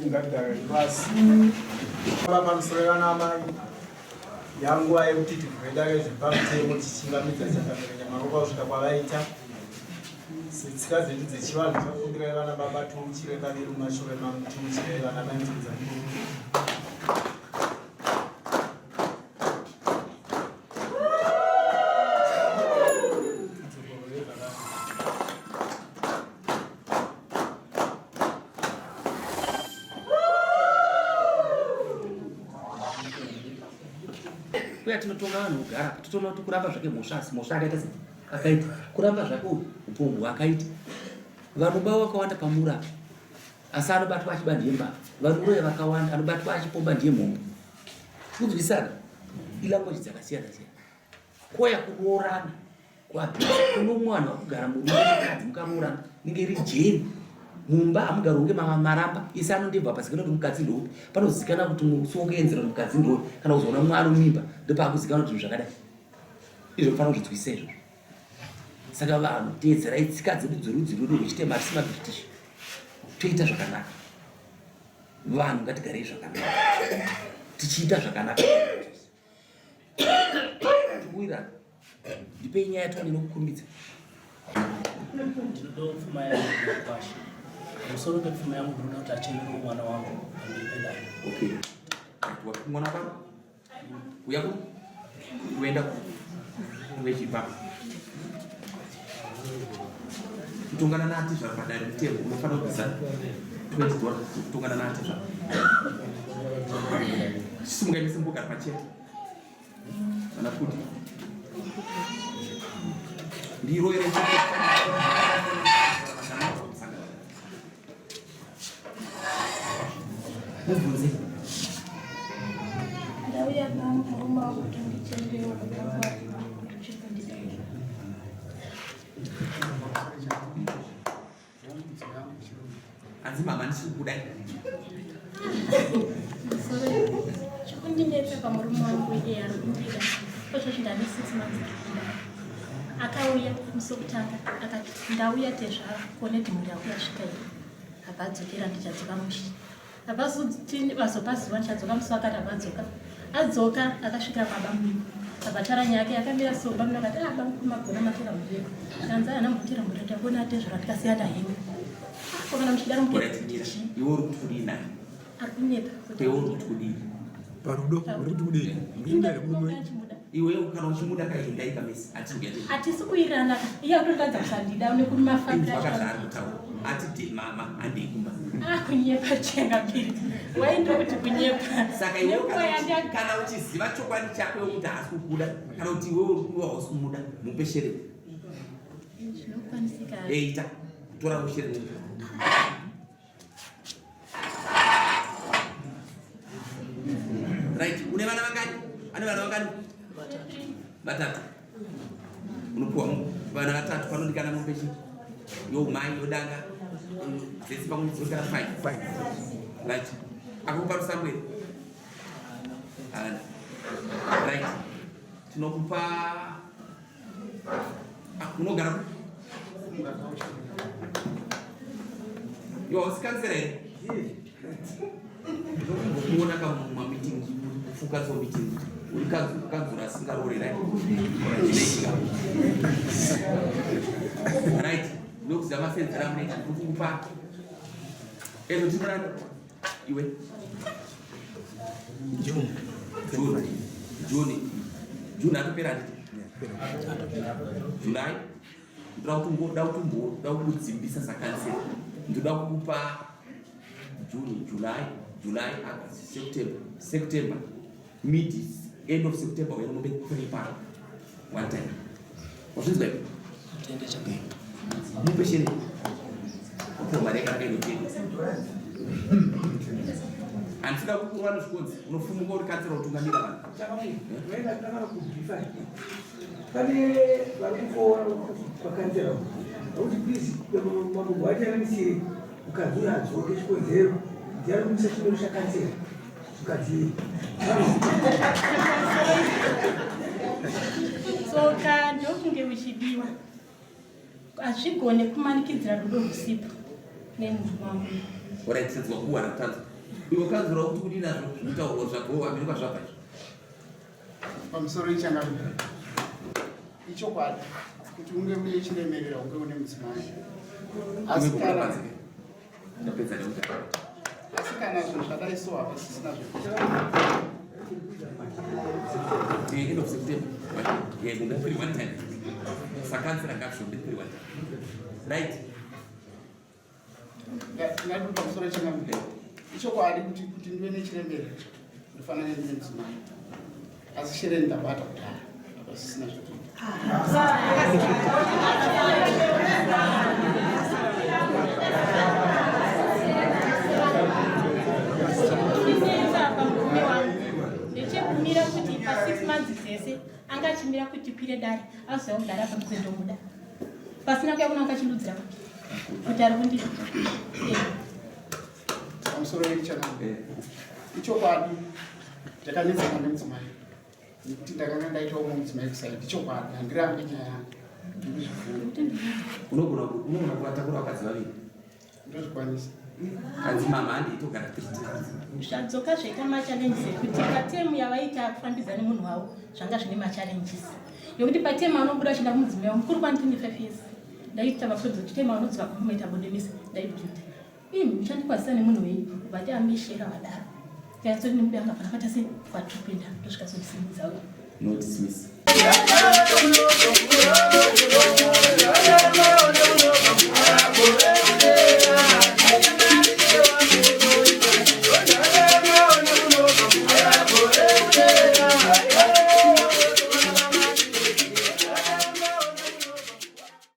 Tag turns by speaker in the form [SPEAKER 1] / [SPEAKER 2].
[SPEAKER 1] ngadari basi pamusoro amai yanguva yekuti tigweda rezvepamutemo tichingamidza chakamira maoko kusvika kwavaita setsika dzedu dzechivanhu tafundirai vana baba tiuchire kaviri mumashure mangu tiuchire vana maitidza
[SPEAKER 2] kuya tinotonga vanhu kugara titoona kuti kuramba zvake mhosva akaita sei akaita kuramba zvake upombwe akaita vanhu bavo vakawanda pamura asi anobatwa achiba ndiye mbavha vanhu uye vakawanda anobatwa achipomba ndiye mhombo kunzwisana ilanguage dzakasiyana siyana koya kuroorana kuno mwana wakugara mukadzi mukaroorana ninge iri jeri mumba hamugara unge maramba isi anondebva pazikanwa kuti mukadzi ndoupi panozikana kuti musi wokuenzera kuti mukadzi ndoupi kana kuzoona mwana mimba ndopakuzikana kuti zvakadai izvo kufanira kuzvitswisa izvozvo saka vanhu teedzerai tsika dzedu dzerudzi rwedu rwechitema tisi mabritish toita zvakanaka vanhu ngatigarei zvakanaka tichiita zvakanaka tiwirana ndipei nyaya yatoni nokukumbidza
[SPEAKER 3] ndinoda pfuma yangu pashi musoro pepfuma yangu ndinoda kuti achenere mwana wangu andipedai
[SPEAKER 2] okay mwana wako uya kuenda kuvechipa kutongana nati zvari padare mutemo unofanira kuisa 20 kutongana nati zvari chisimungaimisi mbogara pachete kana kuti ndiro ere mubvunze
[SPEAKER 4] ndauya namurume wakuti ndichendewo
[SPEAKER 2] hanzi mama ndisiri kudai
[SPEAKER 4] chikundinetsa pamurume wangu iye ari kundida kwezvozvo ndane 6 months akauya musi wekutanga akati ndauya tezvaro kuone dhimuri yako yasvika iri abadzokera ndichadzoka mushi abazotini vazopa zuva ndichadzoka musi wakati abadzoka adzoka akasvikira baba mumba abataranya yake yakamira somba muna akati bamagona matira mureko kanzi ana mutira mureko yakona atezvaro tikasiyana hengu kokana muchidaro
[SPEAKER 2] mukechi iwe uri kuti kudii naye
[SPEAKER 4] ari kunyepa
[SPEAKER 2] iwe uri kuti kudii
[SPEAKER 1] parudo uri kuti kudii
[SPEAKER 2] iwe kana uchimuda kaenda ikamesi
[SPEAKER 4] atisi kuirana iye akutolikadza kusandida une kumafakira
[SPEAKER 2] ati mama andikumba
[SPEAKER 4] kunyepa chenga mbiri wainda kuti kunyepa
[SPEAKER 2] saka iwe kana uchiziva chokwadi chako yokuti haasi kukuda kana kuti iwe uri kuva hausi kumuda mupe shereni
[SPEAKER 4] zvinokwanisika
[SPEAKER 2] eita tora ushereni right une vana vangani ane vana vangani vatatu unopuwa vana vatatu panodikana mupe chii yomai yodanga zvese pamwe dzokera 5 right akupa rusamweri right tinokupa unogara yo usikansera here kuona kama meeting kufuka so meeting ulikanzura singarorerai right nokuzama senzera mune kukupa ezo tinorani iwe June atopera nditi July ndoda kudzimbisa sakansera ndoda kukupa June July August September mid end of September we're going to make 3 part one time wazvinzwa iwe
[SPEAKER 3] tende chakei
[SPEAKER 2] mupe shere omareka akainotenda handisida kukurwa nezvikonzi unofumuka uri kansera utungamira vanhu
[SPEAKER 5] pane vari kufoora kwakansera akuti please mabungu acharanisire mukadzi uyo adzoke chikonzero ndiari kumisa chimero chakansera mukadzi
[SPEAKER 4] tsoka ndokunge uchidiwa hazvigone kumanikidzira rudo rwusipo nemunhu wangu
[SPEAKER 2] oraitedzwa kuwana tanzo Iwo kanzura kuti kudina zvitauro zvako wamiruka zvakaizvo.
[SPEAKER 1] Pamusoro ichangani. Ichokwadi kuti unge une chiremerera unge une mudzimai. Asi kana zvinhu zvadai so hapasisina zvekuita.
[SPEAKER 2] End of September. Yeah, good every one time. Sakansira caption every one time. Right?
[SPEAKER 1] Ngati pamusoro ichangani. Ichokwadi kuti ndiwe nechiremerera. Ndofanira ndive mudzimai. Asi shere ndabata kudhara. Hapasisina zvekuita.
[SPEAKER 4] Ndichimira kuti pa 6 months dzese angachimira kuti piredari azoya kugara pamukwendo muda pasina kuya kuna angachiludza kuti ari kundi
[SPEAKER 1] pamusoro ichangani. Ichokwadi ndakanetsana nemudzimai. Nekuti ndakanga ndaita umwe mudzimai kusaidi. Ichokwadi handirambi nyaya yangu.
[SPEAKER 2] Unogona kuvatakura vakadzi vaviri.
[SPEAKER 1] Ndozvikwanisa.
[SPEAKER 2] Kadzi mama handitogara 3 times.
[SPEAKER 4] Zvadzoka zvaita machallenges ekuti patemu yavaita kufambidzana nemunhu wavo zvanga zvine machallenges yokuti patemu anobuda achienda kumudzimai wavo mukuru kwani 25 years ndaita maprodza kuti temu anodzika kumaita bodemisa ndaibvita muchandikwazisa nemunhu wenyu vati ambishera vadaro yatsori nemuda angafana kata sei kwatopinda ndosvika sosimudza
[SPEAKER 2] no dismiss.